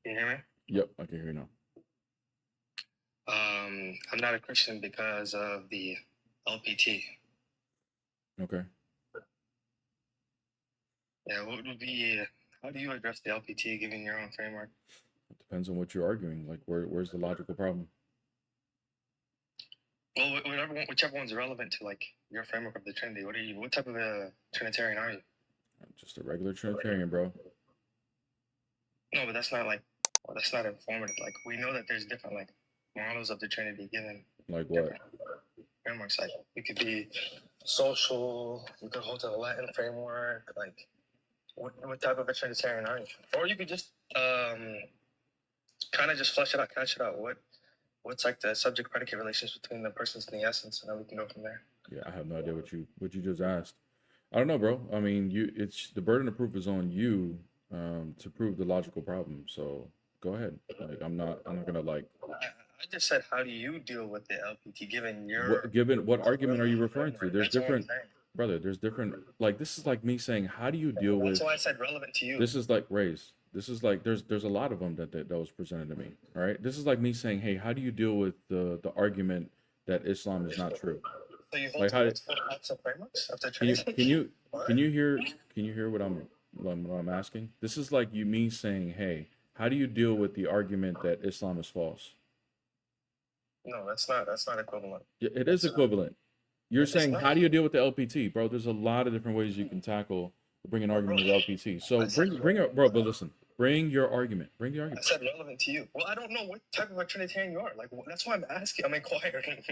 Can you hear me? Yep, I can hear you now. I'm not a Christian because of the LPT. Okay. Yeah, what would be, how do you address the LPT given your own framework? It depends on what you're arguing. Like, where's the logical problem? Well, whichever one's relevant to like your framework of the Trinity. What type of a Trinitarian are you? I'm just a regular Trinitarian, bro. No, but that's not informative. Like, we know that there's different like models of the Trinity given Like what? different frameworks. Like, it could be social, you could hold to the Latin framework, like, what type of a Trinitarian are you? Or you could just kind of just flesh it out, catch it out. What's like the subject predicate relations between the persons and the essence, and then we can go from there. Yeah, I have no idea what you just asked. I don't know, bro. I mean, it's the burden of proof is on you to prove the logical problem. So go ahead. Like, I'm not gonna like. I just said, how do you deal with the LPT given your Given what argument are you referring to? There's That's what I'm different, saying. brother. There's different. Like, this is like me saying, how do you deal with? That's why I said relevant to you. This is like race. This is like there's a lot of them that was presented to me. All right. This is like me saying, hey, how do you deal with the argument that Islam is not true? So you hold Like, to how multiple types of frameworks of the can you Trinity? can you hear what I'm asking? This is like you me saying, hey, how do you deal with the argument that Islam is false? No, that's not equivalent. Yeah, it is equivalent. You're saying, how do you deal with the LPT, bro? There's a lot of different ways you can tackle bring an argument with LPT. So bring it, bro. But listen, bring your argument. Bring the I argument. said relevant to you. Well, I don't know what type of a Trinitarian you are. Like, that's why I'm asking. I'm inquiring.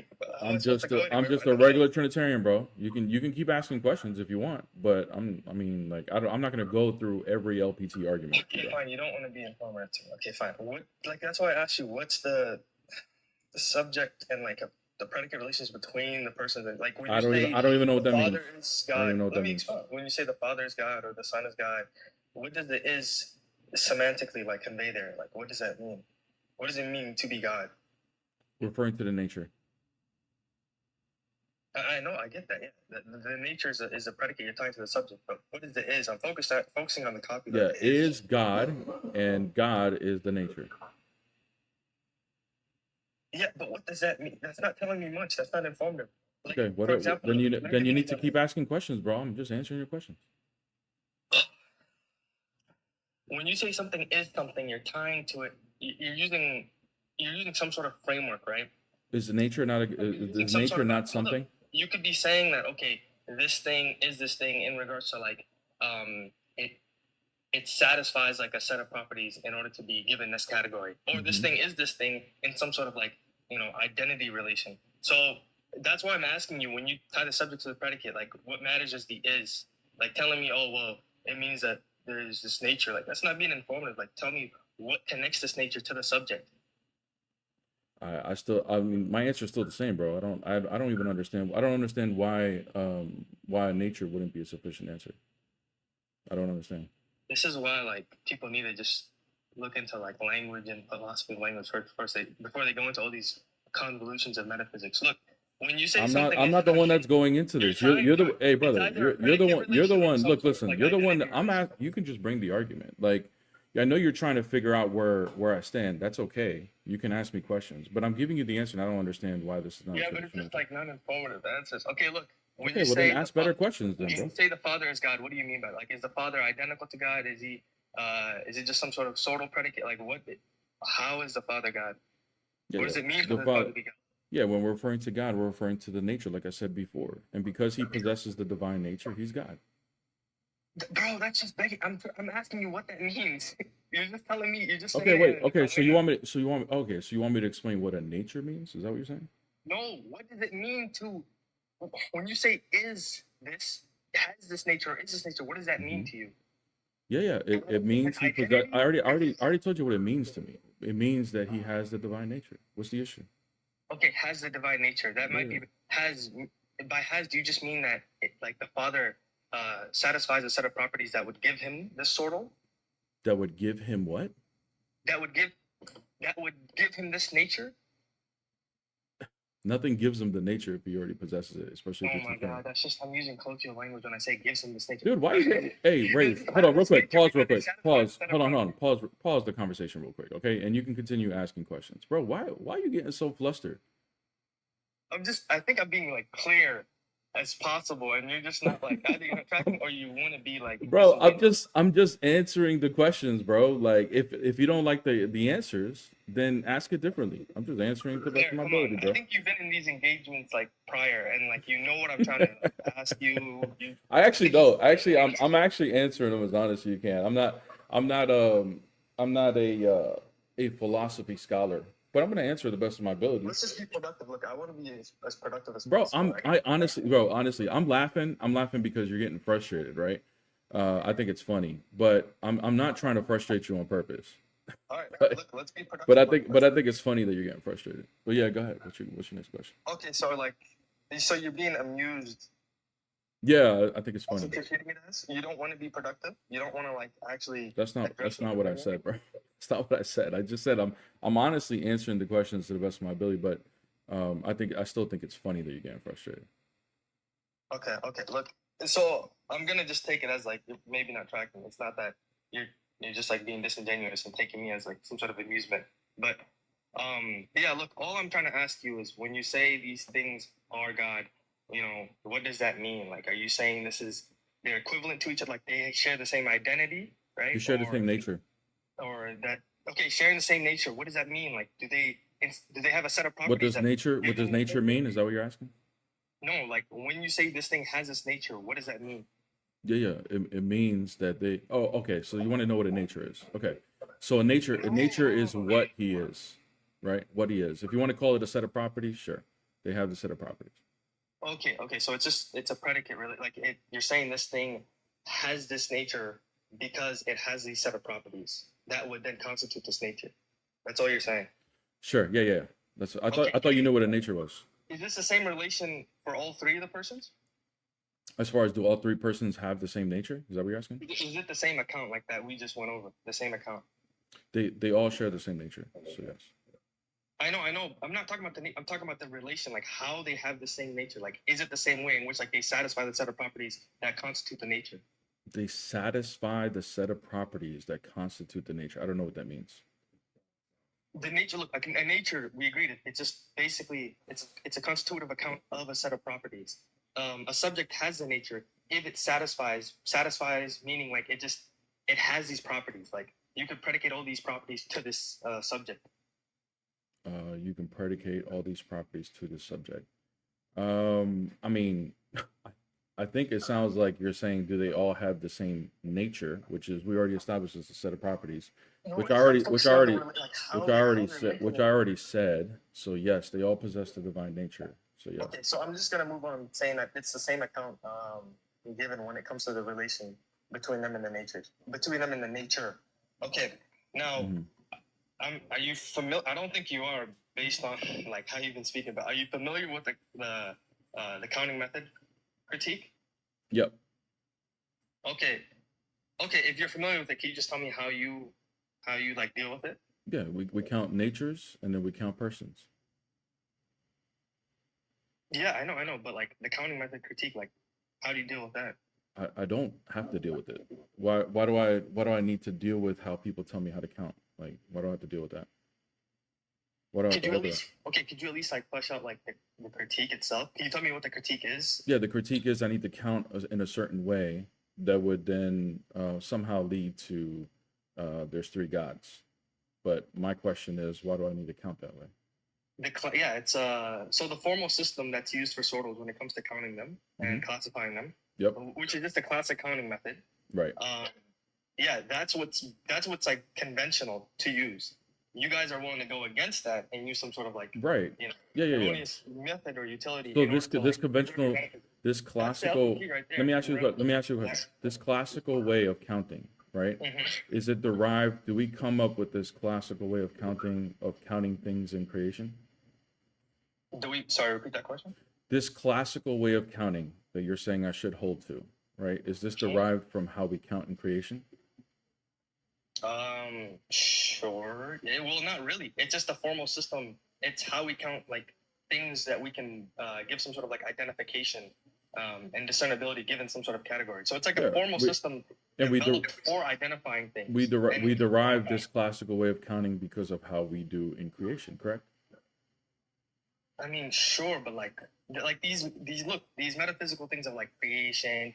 I'm just a regular Trinitarian, bro. You can keep asking questions if you want, but I mean, like, I'm not gonna go through every LPT argument. Okay, fine. You don't want to be informative to me. Okay, fine. What, like, that's why I asked you. What's the subject and like the predicate relations between the persons? And like, when you I don't even know what that means. Father is God. I don't even know what Let that me means. explain. When you say the Father is God or the Son is God, what does the is semantically like convey there? Like, what does that mean? What does it mean to be God? Referring to the nature. I know, I get that. Yeah, the nature is a predicate. You're talking to the subject, but what is the is? I'm focusing on the copy. Yeah, is God, and God is the nature. Yeah, but what does that mean? That's not telling me much. That's not informative. Like, okay, for example, then you need to keep asking questions, bro. I'm just answering your questions. When you say something is something, you're tying to it. You're using some sort of framework, right? Is the nature not something? Look, you could be saying that, okay, this thing is this thing in regards to like it satisfies like a set of properties in order to be given this category, or this thing is this thing in some sort of like identity relation. So that's why I'm asking you, when you tie the subject to the predicate, like what matters is the is. Like telling me, oh well, it means that there's this nature. Like that's not being informative. Like tell me what connects this nature to the subject. I mean, my answer is still the same, bro. I don't even understand. I don't understand why nature wouldn't be a sufficient answer. I don't understand. This is why like people need to just look into like language and philosophy of language before they go into all these convolutions of metaphysics. Look, when you say I'm not the one that's going into this. You're the hey brother. You're the one. Look, listen. You're the one. You can just bring the argument. Like, I know you're trying to figure out where I stand. That's okay. You can ask me questions, but I'm giving you the answer, and I don't understand why this is not. Yeah, but it's just like not informative answers. Okay, look. When you say then ask better questions, then, bro. When you say the Father is God, what do you mean by like? Is the Father identical to God? Is he? Is it just some sort of sortal predicate? Like what? How is the Father God? Yeah, what does it mean for the Father to be God? Yeah, when we're referring to God, we're referring to the nature, like I said before, and because He possesses the divine nature, He's God. Bro, that's just begging. I'm asking you what that means. You're just telling me. You're just okay. Wait. Okay. So you want me? Okay. So you want me to explain what a nature means? Is that what you're saying? No. What does it mean to? When you say is this, has this nature, or is this nature? What does that mean to you? Yeah. It means He possesses. I already told you what it means to me. It means that He has the divine nature. What's the issue? Okay, has the divine nature. That might be has. By has, do you just mean that like the Father satisfies a set of properties that would give Him this sortal? That would give Him what? That would give Him this nature. Nothing gives him the nature if he already possesses it, especially if Oh it's my in God, that's just I'm using colloquial language when I say gives him this nature. Dude, why are you? Hey, Rafe, hold on, real quick. Pause, real quick. Pause. Hold on, hold on. Pause the conversation real quick, okay? And you can continue asking questions, bro. Why are you getting so flustered? I think I'm being like clear as possible, and you're just not like either you're not tracking or you want to be like. Bro, I'm just answering the questions, bro. Like if you don't like the answers, then ask it differently. I'm just answering to the best of my ability, bro. I think you've been in these engagements like prior, and like you know what I'm trying to ask you. I actually don't. Actually, I'm actually answering them as honest as you can. I'm not a philosophy scholar, but I'm gonna answer the best of my ability. Let's just be productive. Look, I want to be as productive as bro, possible. Honestly, I'm laughing. I'm laughing because you're getting frustrated, right? I think it's funny, but I'm not trying to frustrate you on purpose. All right, look, let's be productive. But I think it's funny that you're getting frustrated. But yeah, go ahead. What's your next question? Okay, so you're being amused. Yeah, I think it's funny. You don't want to be productive. You don't want to like actually. That's not what I said, bro. That's not what I said. I just said I'm honestly answering the questions to the best of my ability, but I still think it's funny that you're getting frustrated. Okay. Look, so I'm gonna just take it as like you're maybe not tracking. It's not that you're just like being disingenuous and taking me as like some sort of amusement. But yeah, look, all I'm trying to ask you is when you say these things are God, what does that mean? Like, are you saying they're equivalent to each other, like they share the same identity, right? You share the same nature. Or that sharing the same nature. What does that mean? Like, do they have a set of properties? What does nature mean? Is that what you're asking? No, like when you say this thing has this nature, what does that mean? Yeah. It means that they. Oh, okay. So you want to know what a nature is? Okay. So a nature is what he is, right? What he is. If you want to call it a set of properties, sure, they have the set of properties. Okay. So it's a predicate, really. Like you're saying this thing has this nature because it has these set of properties that would then constitute this nature. That's all you're saying. Sure. Yeah. I thought you knew what a nature was. Is this the same relation for all three of the persons? As far as do all three persons have the same nature? Is that what you're asking? Is it the same account like that we just went over? The same account? They all share the same nature. So yes. I know. I'm not talking about I'm talking about the relation, like how they have the same nature. Like, is it the same way in which like they satisfy the set of properties that constitute the nature? They satisfy the set of properties that constitute the nature. I don't know what that means. The nature, look, a nature, we agreed. It's just basically it's a constitutive account of a set of properties. A subject has the nature if it satisfies, meaning like it has these properties. Like you could predicate all these properties to this subject. You can predicate all these properties to the subject. I mean, I think it sounds like you're saying, do they all have the same nature? Which is, we already established as a set of properties, which I already said. So yes, they all possess the divine nature. So yeah. Okay, so I'm just gonna move on saying that it's the same account given when it comes to the relation between them and the nature. Okay, now. Mm-hmm. Are you familiar? I don't think you are, based on like how you've been speaking about. Are you familiar with the counting method critique? Yep. Okay. If you're familiar with it, can you just tell me how you like deal with it? Yeah, we count natures and then we count persons. Yeah, I know, but like the counting method critique, like how do you deal with that? I don't have to deal with it. Why do I need to deal with how people tell me how to count? Like, why do I have to deal with that? Could you at least like flesh out like the critique itself? Can you tell me what the critique is? Yeah, the critique is I need to count in a certain way that would then somehow lead to there's three gods. But my question is, why do I need to count that way? It's so the formal system that's used for sortals when it comes to counting them and classifying them. Yep. Which is just a classic counting method. Right. Yeah, that's what's like conventional to use. You guys are willing to go against that and use some sort of like erroneous method or utility. So this classical. Let me ask you a question. This classical way of counting, right? Mm-hmm. Is it derived? Do we come up with this classical way of counting things in creation? Sorry, repeat that question. This classical way of counting that you're saying I should hold to, right? Is this derived from how we count in creation? Sure. Well, not really. It's just a formal system. It's how we count, like things that we can give some sort of like identification and discernibility given some sort of category. So it's like a formal system developed for identifying things. We derive this classical way of counting because of how we do in creation, correct? I mean, sure, but like these metaphysical things of like creation,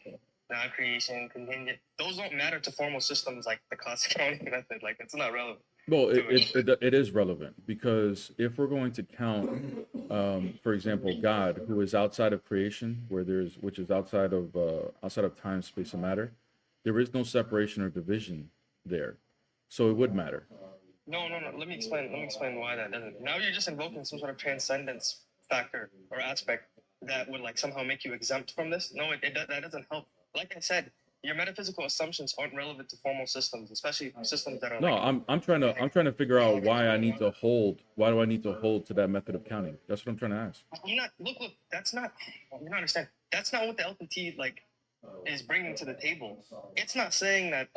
non-creation, contingent, those don't matter to formal systems like the cost accounting method. Like, it's not relevant. Well, it is relevant, because if we're going to count, for example, God, who is outside of creation, which is outside of time, space, and matter, there is no separation or division there, so it would matter. No. Let me explain why that doesn't. Now you're just invoking some sort of transcendence factor or aspect that would like somehow make you exempt from this. No, that doesn't help. Like I said, your metaphysical assumptions aren't relevant to formal systems, especially systems that are. No, like, I'm trying to figure out why I need to hold. Why do I need to hold to that method of counting? That's what I'm trying to ask. I'm not. Look. That's not. You don't understand. That's not what the LPT like is bringing to the table. It's not saying that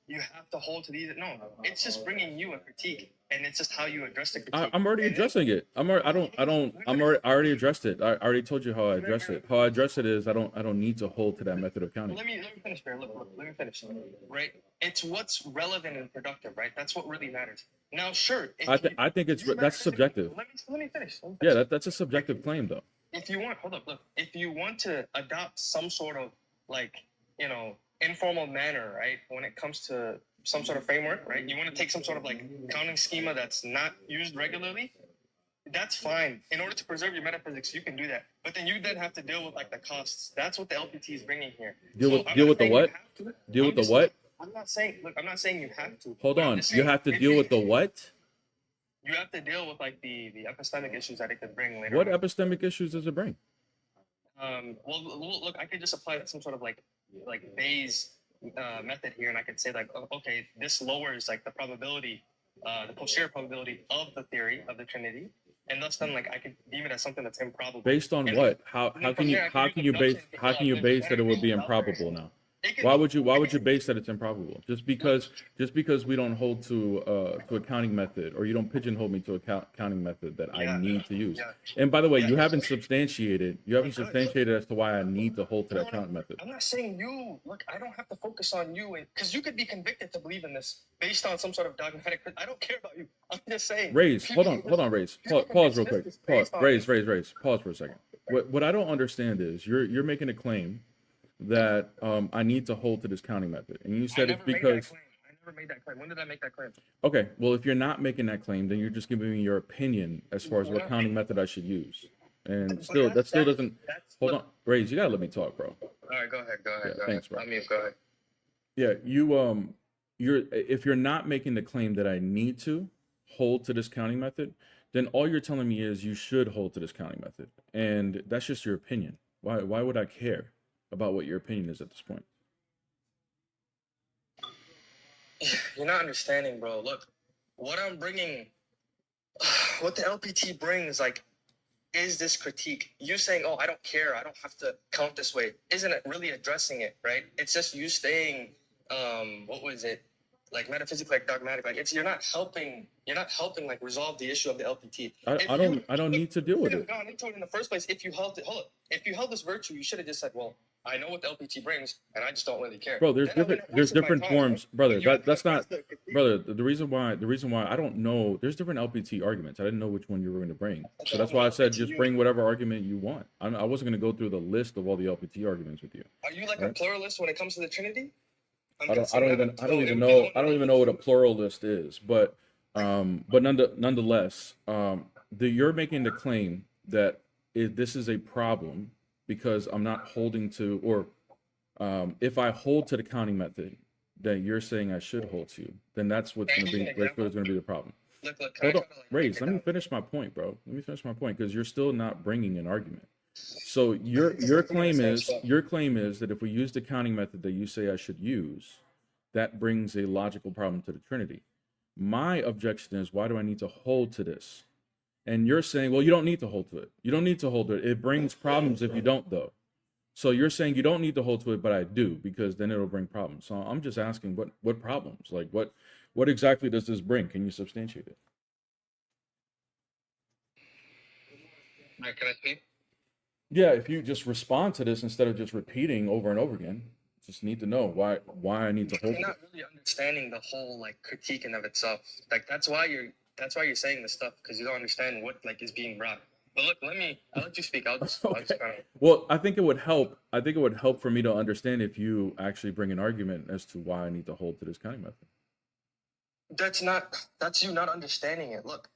you have to hold to these. No, it's just bringing you a critique, and it's just how you address the critique. I'm already addressing it. I already addressed it. I already told you how I address it. How I address it is I don't need to hold to that method of counting. Let me finish there. Look, let me finish. Right? It's what's relevant and productive, right? That's what really matters. Now, sure. I think that's subjective. Let me finish. Yeah, that's a subjective claim, though. If you want, if you want to adopt some sort of informal manner, right, when it comes to some sort of framework, right, you want to take some sort of like counting schema that's not used regularly, that's fine. In order to preserve your metaphysics, you can do that. But then you have to deal with like the costs. That's what the LPT is bringing here. Deal with the what? Deal with the what? I'm not saying you have to. Hold on. You have to deal with the what? You have to deal with like the epistemic issues that it could bring later. What epistemic issues does it bring? Well, look, I could just apply some sort of like Bayes method here, and I could say like, okay, this lowers like the probability, the posterior probability of the theory of the Trinity, and thus then like I could deem it as something that's improbable. Based on what? How can you base that it would be improbable now? Why would you base that it's improbable? Just because we don't hold to a counting method, or you don't pigeonhole me to a counting method that I need to use. And by the way, you haven't substantiated as to why I need to hold to that counting method. I'm not saying you. Look, I don't have to focus on you, because you could be convicted to believe in this based on some sort of dogmatic. I don't care about you. I'm just saying. Raise, hold on, Raise. Pause real quick. Pause. Raise. Pause for a second. What I don't understand is you're making a claim that I need to hold to this counting method, and you said it's because I never made that claim. When did I make that claim? Okay, well, if you're not making that claim, then you're just giving me your opinion as far as what counting method I should use, and that still doesn't. Hold on, Raise, you gotta let me talk, bro. All right, go ahead. Yeah, thanks, bro. I mean, go ahead. Yeah, if you're not making the claim that I need to hold to this counting method, then all you're telling me is you should hold to this counting method, and that's just your opinion. Why would I care about what your opinion is at this point? You're not understanding, bro. Look, what I'm bringing, what the LPT brings, like, is this critique. You saying, oh, I don't care, I don't have to count this way, isn't it really addressing it, right? It's just you staying, like metaphysically, like dogmatic. Like, you're not helping like resolve the issue of the LPT. I don't need to deal with it. You could have gone into it in the first place if you held it. If you held this virtue, you should have just said, well, I know what the LPT brings, and I just don't really care. Bro, there's different forms, brother. That's not, brother. The reason why I don't know, there's different LPT arguments. I didn't know which one you were going to bring, so that's why I said just bring whatever argument you want. I wasn't going to go through the list of all the LPT arguments with you. Are you like a pluralist when it comes to the Trinity? I don't even know what a pluralist is, but nonetheless, you're making the claim that this is a problem because I'm not holding to, or if I hold to the counting method that you're saying I should hold to, then that's what's going to be the problem. Hold on, Raise, let me finish my point, bro. Let me finish my point, because you're still not bringing an argument. So your claim is that if we use the counting method that you say I should use, that brings a logical problem to the Trinity. My objection is, why do I need to hold to this? And you're saying, well, you don't need to hold to it. You don't need to hold to it. It brings problems if you don't, though. So you're saying you don't need to hold to it, but I do, because then it'll bring problems. So I'm just asking, what problems? Like, what exactly does this bring? Can you substantiate it? Can I speak? Yeah, if you just respond to this instead of just repeating over and over again, just need to know why I need to hold You're not really understanding the whole like critique in of itself. Like that's why you're saying this stuff, because you don't understand what like is being brought. But look, I'll let you speak. I'll just Okay. kind of. Well, I think it would help. I think it would help for me to understand if you actually bring an argument as to why I need to hold to this counting method. That's you not understanding it. Look,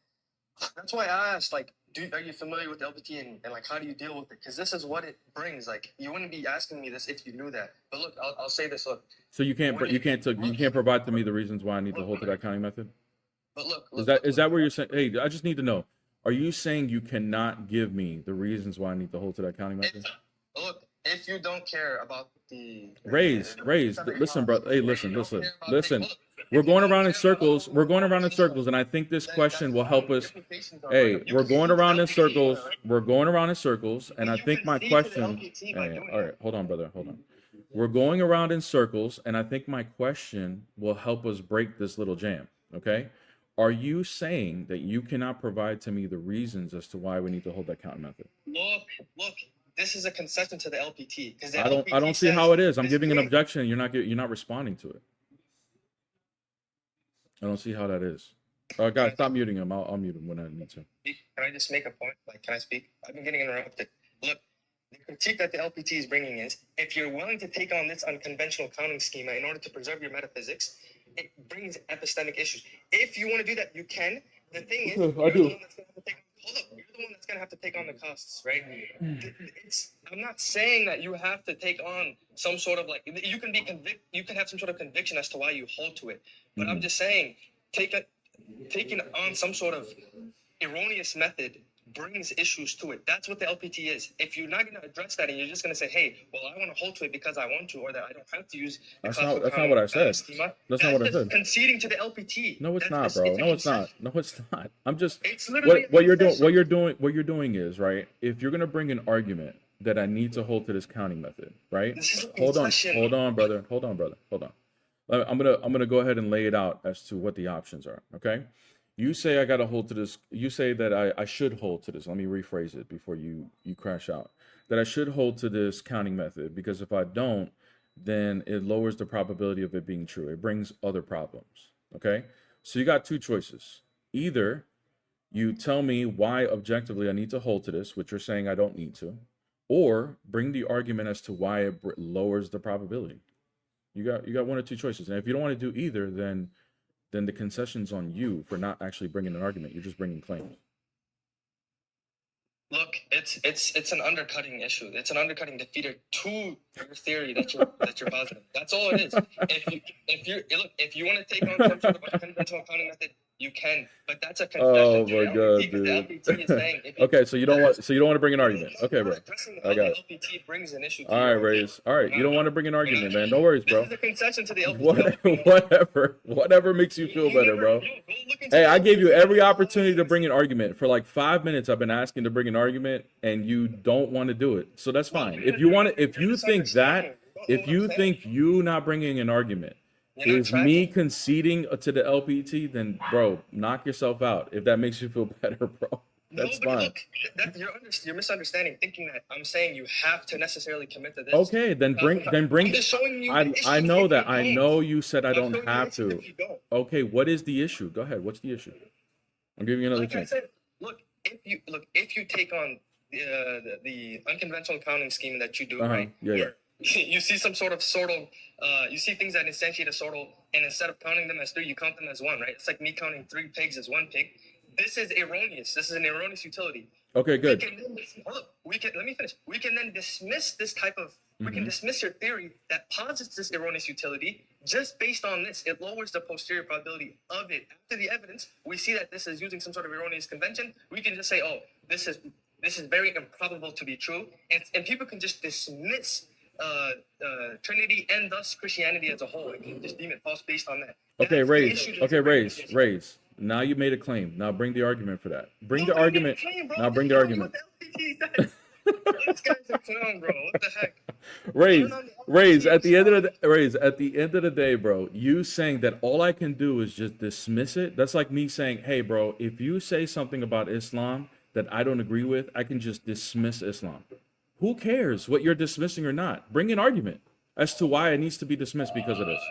that's why I asked, like, are you familiar with the LPT and like how do you deal with it? Because this is what it brings. Like, you wouldn't be asking me this if you knew that. But look, I'll say this. Look. So you can't provide to me the reasons why I need to hold to that counting method. But look, is that where you're saying? Hey, I just need to know. Are you saying you cannot give me the reasons why I need to hold to that counting method? Look, if you don't care about the raise, listen, bro. Hey, listen. We're going around in circles. And I think this question will help us. Hey, we're going around in circles. And I think my question. Hey, all right, hold on, brother. Hold on. We're going around in circles, and I think my question will help us break this little jam. Okay. Are you saying that you cannot provide to me the reasons as to why we need to hold that counting method? Look. This is a concession to the LPT. I don't see how it is. I'm giving an objection. You're not responding to it. I don't see how that is. Guys, stop muting him. I'll mute him when I need to. Can I just make a point? Like, can I speak? I've been getting interrupted. Look, the critique that the LPT is bringing is, if you're willing to take on this unconventional counting schema in order to preserve your metaphysics, it brings epistemic issues. If you want to do that, you can. The thing is, I do. You're the one that's going to have to take on the costs, right? I'm not saying that you have to take on some sort of like, you can be you can have some sort of conviction as to why you hold to it. But I'm just saying, taking on some sort of erroneous method brings issues to it. That's what the LPT is. If you're not going to address that and you're just going to say, hey, well, I want to hold to it because I want to, or that I don't have to use that's not what I said. Schema, that's not what I said. Conceding to the LPT. No, it's not, bro. No, it's not. No, it's not. I'm just what you're doing is, right, if you're going to bring an argument that I need to hold to this counting method, right? Hold on, brother. I'm going to go ahead and lay it out as to what the options are, okay? You say I got to hold to this. You say that I should hold to this. Let me rephrase it before you crash out. That I should hold to this counting method because if I don't, then it lowers the probability of it being true. It brings other problems. Okay? So you got two choices. Either you tell me why objectively I need to hold to this, which you're saying I don't need to, or bring the argument as to why it lowers the probability. You got one or two choices. And if you don't want to do either, then the concession's on you for not actually bringing an argument. You're just bringing claims. Look, it's an undercutting issue. It's an undercutting defeater to your theory that you're positive. That's all it is. If you want to take on some sort of unconventional counting method, you can. But that's a concession. Oh my god, dude. The LPT is saying, okay, so you don't want to bring an argument. Okay, bro. I got it. LPT brings an issue. All right, Rays. All right, you don't want to bring an argument, man. No worries, bro. This is a concession to the LPT. Whatever makes you feel better, bro. Hey, I gave you every opportunity to bring an argument. For like 5 minutes, I've been asking to bring an argument, and you don't want to do it. So that's fine. If you think you not bringing an argument is me conceding to the LPT, then bro, knock yourself out. If that makes you feel better, bro, that's fine. Look, you're misunderstanding, thinking that I'm saying you have to necessarily commit to this. Okay, then bring. I'm just showing you I know that. I know you said I don't have to. Okay, what is the issue? Go ahead. What's the issue? I'm giving you another chance. If you take on the unconventional counting scheme that you do, right? Yeah. You see some sort of sortal, you see things that instantiate a sortal, and instead of counting them as 3, you count them as 1, right? It's like me counting 3 pigs as 1 pig. This is erroneous. This is an erroneous utility. Okay, good. Let me finish. We can then dismiss this type of, we can dismiss your theory that posits this erroneous utility just based on this. It lowers the posterior probability of it. After the evidence, we see that this is using some sort of erroneous convention. We can just say, oh, this is very improbable to be true. And people can just dismiss Trinity and thus Christianity as a whole. It can just deem it false based on that. Okay, Raise. Now you made a claim. Now bring the argument for that. Bring the argument. Now bring the argument. This guy's a clown, bro. What the heck? Raise. At the end of the day, bro, you saying that all I can do is just dismiss it. That's like me saying, hey, bro, if you say something about Islam that I don't agree with, I can just dismiss Islam. Who cares what you're dismissing or not? Bring an argument as to why it needs to be dismissed because of this.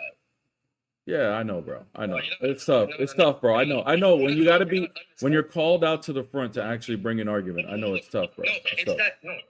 Yeah, I know, bro. I know. It's tough. It's tough, bro. I know. I know when you gotta be when you're called out to the front to actually bring an argument. I know it's tough, bro.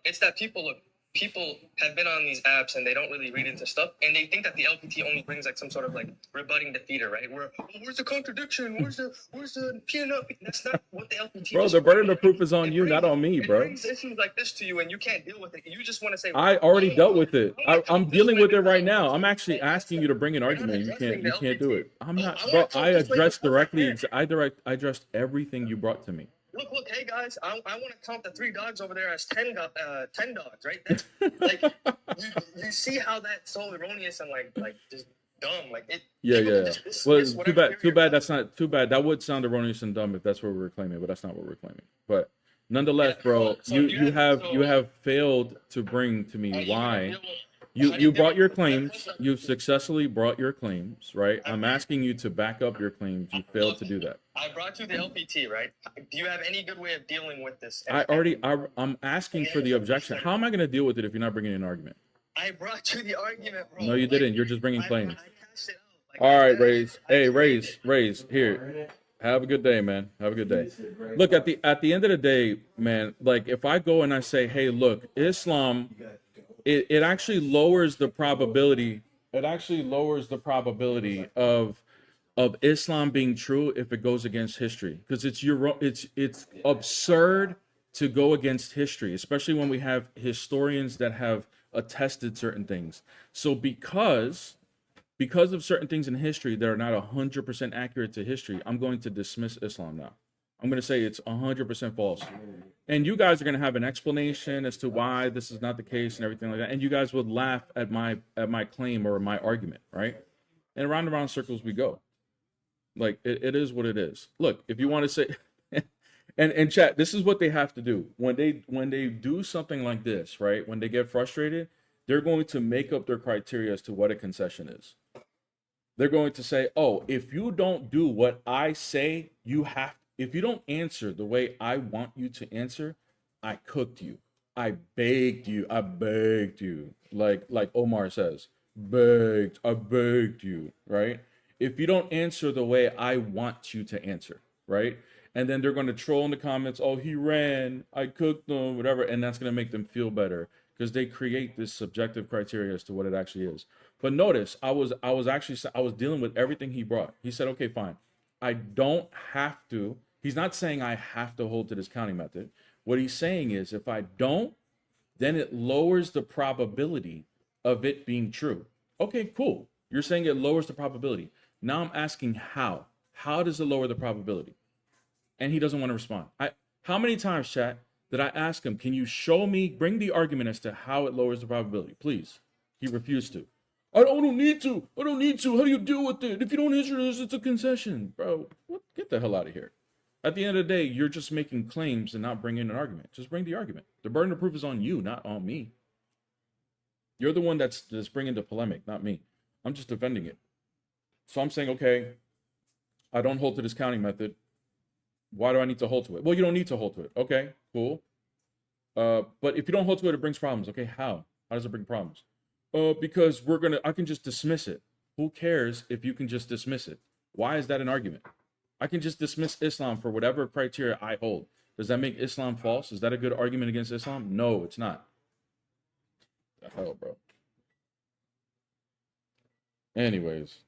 It's that people have been on these apps and they don't really read into stuff, and they think that the LPT only brings like some sort of like rebutting defeater, right? Where where's the contradiction? Where's the peanut? That's not what the LPT. Bro, the burden of proof is on you, not on me, bro. It brings issues like this to you, and you can't deal with it. You just want to say, I already dealt with it. I'm dealing with it right now. I'm actually asking you to bring an argument. You can't do it. I'm not, bro. I addressed directly. I addressed everything you brought to me. Look, hey guys, I want to count the 3 dogs over there as 10 dogs, right? That's, like, you see how that's so erroneous and like just dumb, like it. Yeah. Well, too bad. That's not too bad. That would sound erroneous and dumb if that's what we're claiming, but that's not what we're claiming. But nonetheless, bro, you have failed to bring to me why. You brought your claims. You successfully brought your claims, right? I'm asking you to back up your claims. You failed to do that. I brought you the LPT, right? Do you have any good way of dealing with this? I'm asking for the objection. How am I going to deal with it if you're not bringing an argument? I brought you the argument, bro. No, you didn't. You're just bringing claims. All right, Raise. Hey, Raise. Here. Have a good day, man. Have a good day. Look, at the end of the day, man, like if I go and I say, hey, look, Islam, it actually lowers the probability. It actually lowers the probability of Islam being true if it goes against history, because it's absurd to go against history, especially when we have historians that have attested certain things. So because of certain things in history that are not 100% accurate to history, I'm going to dismiss Islam now. I'm going to say it's 100% false. And you guys are going to have an explanation as to why this is not the case and everything like that. And you guys would laugh at my claim or my argument, right? And round and round circles we go. Like it is what it is. Look, if you want to say, and chat, this is what they have to do when they do something like this, right? When they get frustrated, they're going to make up their criteria as to what a concession is. They're going to say, oh, if you don't do what I say, if you don't answer the way I want you to answer, I cooked you. I begged you. Like Omar says, I begged you, right? If you don't answer the way I want you to answer, right? And then they're going to troll in the comments, oh, he ran, I cooked them, whatever. And that's going to make them feel better because they create this subjective criteria as to what it actually is. But notice, I was dealing with everything he brought. He said, okay, fine. I don't have to. He's not saying I have to hold to this counting method. What he's saying is if I don't, then it lowers the probability of it being true. Okay, cool. You're saying it lowers the probability. Now I'm asking how. How does it lower the probability? And he doesn't want to respond. How many times, chat, did I ask him, can you show me, bring the argument as to how it lowers the probability? Please. He refused to. I don't need to. How do you deal with it? If you don't answer this, it's a concession. Bro, get the hell out of here. At the end of the day, you're just making claims and not bringing an argument. Just bring the argument. The burden of proof is on you, not on me. You're the one that's bringing the polemic, not me. I'm just defending it. So I'm saying, okay, I don't hold to this counting method. Why do I need to hold to it? Well, you don't need to hold to it. Okay, cool. But if you don't hold to it, it brings problems. Okay, how? How does it bring problems? Because I can just dismiss it. Who cares if you can just dismiss it? Why is that an argument? I can just dismiss Islam for whatever criteria I hold. Does that make Islam false? Is that a good argument against Islam? No, it's not. The hell, bro. Anyways.